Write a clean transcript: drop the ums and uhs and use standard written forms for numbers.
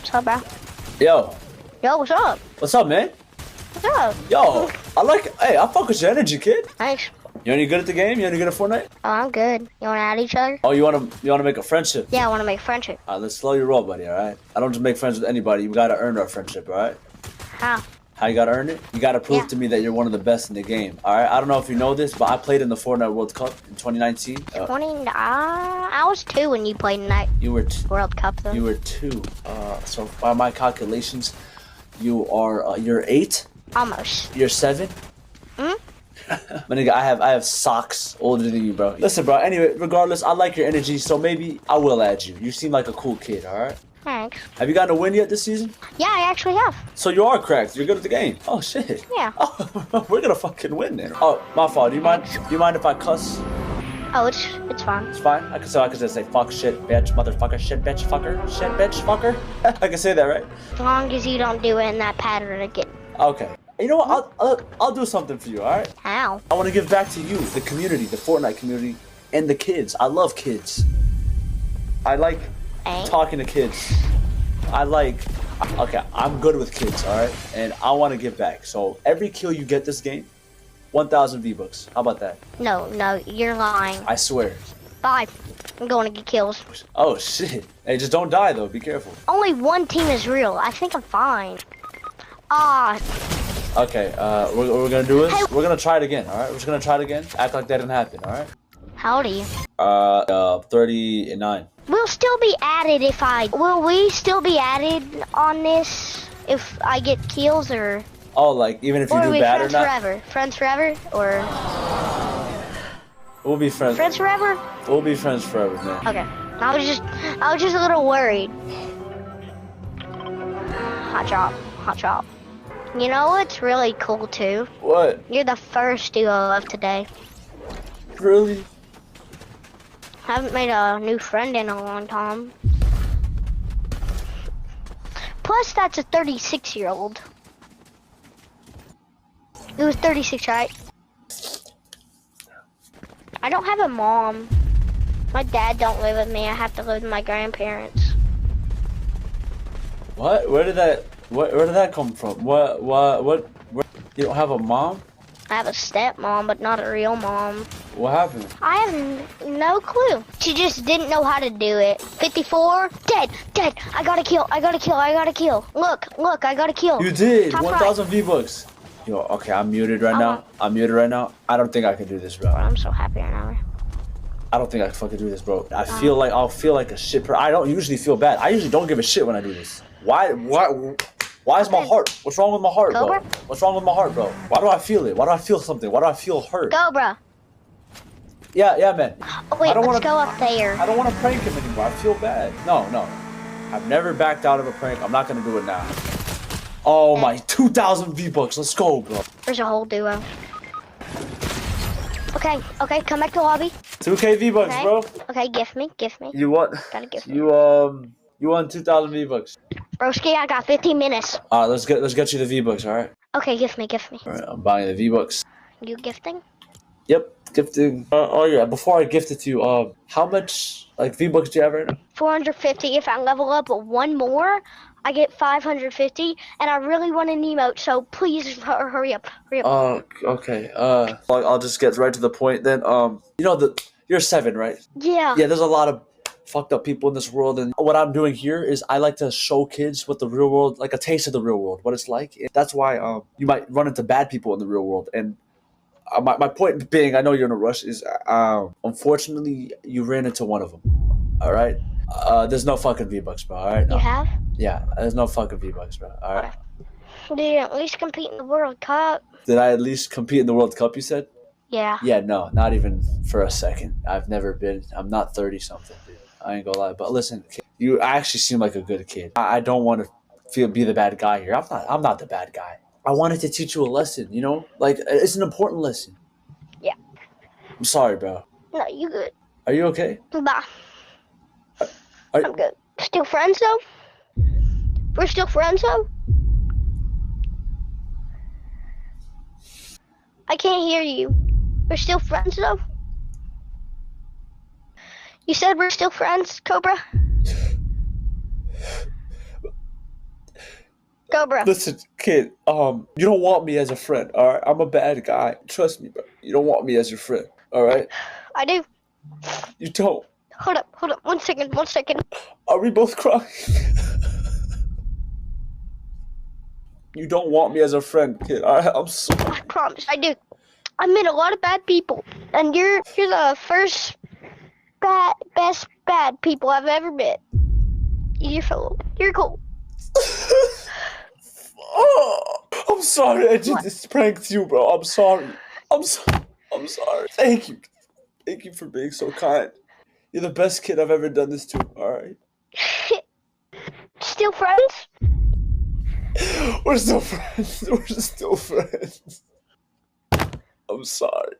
What's up, bro? Yo. Yo, what's up? What's up, man? What's up? Yo, hey, I fuck with your energy, kid. Thanks. You any good at the game? You any good at Fortnite? Oh, I'm good. You wanna add each other? Oh, you wanna make a friendship? Yeah, I wanna make friendship. Alright, let's slow your roll, buddy, alright? I don't just make friends with anybody. You gotta earn our friendship, alright? How? How you gotta earn it? You gotta prove Yeah. to me that you're one of the best in the game, alright? I don't know if you know this, but I played in the Fortnite World Cup in 2019. I was 2 when you played in that You were World Cup, though. you were 2. So by my calculations, you're 8. Almost. You're 7. Hmm? My nigga, I have socks older than you, bro. Listen, bro. Anyway, regardless, I like your energy, so maybe I will add you. You seem like a cool kid, all right? Thanks. Have you gotten a win yet this season? Yeah, I actually have. So you are cracked. You're good at the game. Oh shit. Yeah. Oh, we're gonna fucking win then. Oh, my fault. Do you mind if I cuss? Oh, it's fine. It's fine. I can just say fuck, shit, bitch, motherfucker, shit, bitch, fucker, shit, bitch, fucker. I can say that, right? As long as you don't do it in that pattern again. Okay. You know what? I'll do something for you. All right. How? I want to give back to you, the community, the Fortnite community, and the kids. I love kids. I like talking to kids. Okay, I'm good with kids, all right? And I want to give back. So every kill you get this game, 1,000 V-Bucks. How about that? No, you're lying. I swear. Bye. I'm going to get kills. Oh, shit. Hey, just don't die, though. Be careful. Only one team is real. I think I'm fine. Ah. Okay, what we're going to do is, we're going to try it again, all right? We're just going to try it again. Act like that didn't happen, all right? How old are you? 39. We'll still be added will we still be added on this if I get kills or? Oh, like, even if you do bad or not? Forever? Friends forever? Or? We'll be friends. Friends forever? We'll be friends forever, man. Okay. I was just a little worried. Hot chop. You know what's really cool too? What? You're the first duo of today. Really? Haven't made a new friend in a long time. Plus, that's a 36-year-old. It was 36, right? I don't have a mom. My dad don't live with me. I have to live with my grandparents. What? Where did that come from? What? You don't have a mom? I have a stepmom, but not a real mom. What happened? I have no clue. She just didn't know how to do it. 54, dead. I got a kill. Look, I got a kill. You did. Top 1,000 V-Bucks. Yo, okay, I'm muted right now. I don't think I can do this, bro. I'm so happy right now. I don't think I can fucking do this, bro. I'll feel like a shit. I don't usually feel bad. I usually don't give a shit when I do this. Why is my heart? What's wrong with my heart, bro? What's wrong with my heart, bro? Why do I feel it? Why do I feel something? Why do I feel hurt? Cobra. Yeah, man. Oh, wait, let's go up there. I don't want to prank him anymore. I feel bad. No. I've never backed out of a prank. I'm not going to do it now. Oh, my 2,000 V-Bucks. Let's go, bro. There's a whole duo. Okay, come back to lobby. 2K V-Bucks, Okay. bro. Okay, gift me. You what? Gotta gift me. You won 2,000 V-Bucks. Broski, I got 15 minutes. Alright, let's get you the V-Bucks, alright? Okay, gift me. Alright, I'm buying the V-Bucks. You gifting? Yep, gifting. Oh yeah, before I gift it to you, how much V-Bucks do you have right now? 450. If I level up one more, I get 550. And I really want an emote, so please hurry up. Okay. I'll just get right to the point then. You're 7, right? Yeah. Yeah, there's a lot of fucked up people in this world, and what I'm doing here is I like to show kids what the real world, like a taste of the real world, what it's like. And that's why you might run into bad people in the real world. And my point being, I know you're in a rush, is unfortunately you ran into one of them. All right. There's no fucking V-Bucks, bro. All right. You have? Yeah. There's no fucking V-Bucks, bro. All right. Did you at least compete in the World Cup? Did I at least compete in the World Cup? You said? Yeah. Yeah. No, not even for a second. I've never been. I'm not 30 something, dude. I ain't gonna lie. But listen, you actually seem like a good kid. I don't want to be the bad guy here. I'm not the bad guy. I wanted to teach you a lesson, you know? Like, it's an important lesson. Yeah. I'm sorry, bro. No, you good. Are you okay? Bye. I'm good. Still friends, though? We're still friends, though? I can't hear you. We're still friends, though? You said we're still friends, Cobra? bro. Listen, kid, you don't want me as a friend, alright? I'm a bad guy. Trust me, bro. You don't want me as your friend, alright? I do. You don't. Hold up. 1 second, 1 second. Are we both crying? You don't want me as a friend, kid. I'm sorry. I promise, I do. I met a lot of bad people, and you're the first best bad people I've ever met. You're cool. Oh, I'm sorry. I just pranked you, bro. I'm sorry. I'm sorry. Thank you. Thank you for being so kind. You're the best kid I've ever done this to. All right. Still friends? We're still friends. We're still friends. I'm sorry.